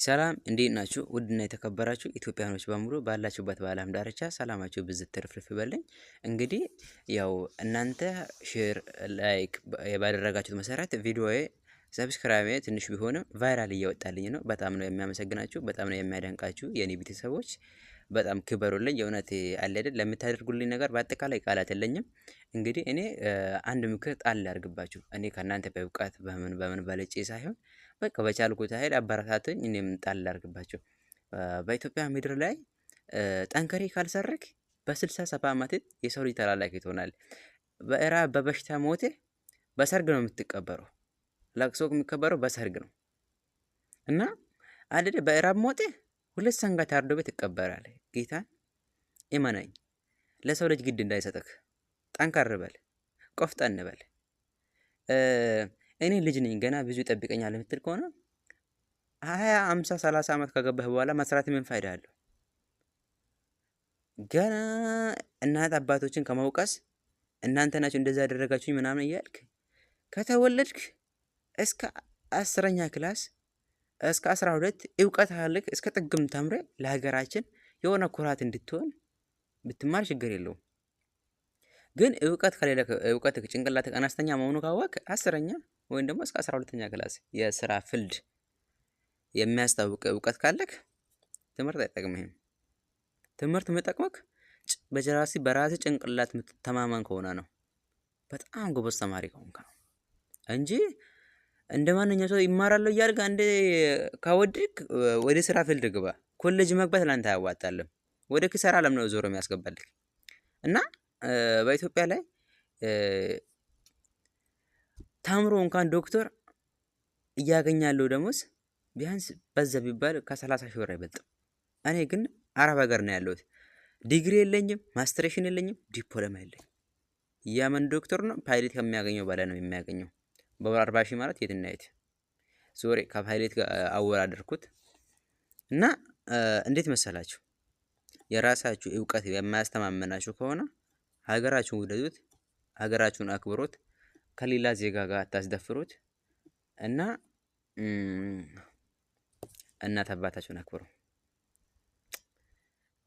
ሰላም እንዴት ናችሁ? ውድና የተከበራችሁ ኢትዮጵያኖች በሙሉ ባላችሁበት በዓለም ዳርቻ ሰላማችሁ ብዝት ትርፍርፍ ይበልኝ። እንግዲህ ያው እናንተ ሼር ላይክ ባደረጋችሁት መሰረት ቪዲዮዬ ሰብስክራይብ ትንሽ ቢሆንም ቫይራል እየወጣልኝ ነው። በጣም ነው የሚያመሰግናችሁ፣ በጣም ነው የሚያደንቃችሁ የኔ ቤተሰቦች። በጣም ክበሩልኝ። የእውነት አለ አይደል ለምታደርጉልኝ ነገር በአጠቃላይ ቃላት የለኝም። እንግዲህ እኔ አንድ ምክር ጣል ላድርግባችሁ። እኔ ከእናንተ በእውቀት በምን በልጬ ሳይሆን በቃ በቻልኩት ኃይል አበረታቱኝ። እኔም ጣል ላድርግባችሁ። በኢትዮጵያ ምድር ላይ ጠንከሬ ካልሰረክ በ60 70 ዓመት የሰው ልጅ ተላላኪ ትሆናለህ። በእራብ በበሽታ ሞቴ በሰርግ ነው የምትቀበረው። ለቅሶ የሚከበረው በሰርግ ነው እና አይደል በእራብ ሞቴ 2 ሰንጋ ታርዶ ቤት ትቀበራለህ። ጌታን እመነኝ። ለሰው ልጅ ግድ እንዳይሰጥክ ጠንከር በል፣ ቆፍጠን በል። እኔ ልጅ ነኝ ገና ብዙ ይጠብቀኛል የምትል ከሆነ 20 50 30 ዓመት ከገባህ በኋላ መስራት ምን ፋይዳ አለው? ገና እናት አባቶችን ከመውቀስ እናንተ ናችሁ እንደዛ ያደረጋችሁኝ ምናምን እያልክ ከተወለድክ እስከ 10ኛ ክላስ እስከ 12 እውቀት አለክ እስከ ጥግም ተምረ ለሀገራችን የሆነ ኩራት እንድትሆን ብትማር ችግር የለውም። ግን እውቀት ከሌለ እውቀት ጭንቅላት አነስተኛ መሆኑ ካወቅ 10ኛ ወይም ደግሞ እስከ 12ኛ ክላስ የስራ ፍልድ የሚያስታውቅ እውቀት ካለክ ትምህርት አይጠቅምህም። ትምህርት የሚጠቅመክ በራስህ ጭንቅላት የምትተማመን ከሆነ ነው። በጣም ጎበዝ ተማሪ ከሆንክ ነው እንጂ እንደማንኛውም ሰው ይማራል እያልክ አንዴ ካወድክ ወደ ስራ ፍልድ ግባ። ኮሌጅ መግባት ላንተ አያዋጣልም። ወደ ኪሳራ ዓለም ነው ዞሮ የሚያስገባልክ እና በኢትዮጵያ ላይ ተምሮ እንኳን ዶክተር እያገኛለሁ ደሞዝ ቢያንስ በዛ ቢባል ከ30 ሺህ ብር አይበልጥም። እኔ ግን አረብ ሀገር ነው ያለሁት። ዲግሪ የለኝም፣ ማስተሬሽን የለኝም፣ ዲፕሎማ የለኝም። የመን ዶክተር ነው ፓይለት ከሚያገኘው በላይ ነው የሚያገኘው። በወር 40 ሺህ ማለት የትና የት ሶሪ ከፓይለት ጋር አወራደርኩት እና እንዴት መሰላችሁ? የራሳችሁ እውቀት የማያስተማመናችሁ ከሆነ ሀገራችሁን ውደዱት፣ ሀገራችሁን አክብሩት፣ ከሌላ ዜጋ ጋር አታስደፍሩት እና እናት አባታችሁን አክብሩ።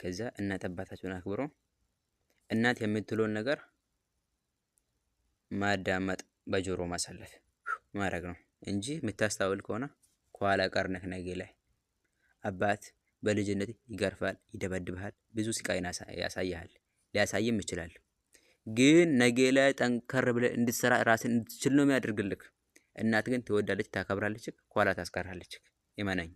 ከዛ እናት አባታችሁን አክብሩ። እናት የምትለውን ነገር ማዳመጥ በጆሮ ማሳለፍ ማድረግ ነው እንጂ የምታስታውል ከሆነ ከኋላ ቀር ነህ። ነገ ላይ አባት በልጅነት ይገርፋል፣ ይደበድብሃል፣ ብዙ ስቃይን ያሳያል፣ ሊያሳይም ይችላል። ግን ነገ ላይ ጠንከር ብለህ እንድትሰራ ራስን እንድትችል ነው የሚያደርግልህ። እናት ግን ትወዳለች፣ ታከብራለች፣ ከኋላ ታስቀራለች። እመነኝ።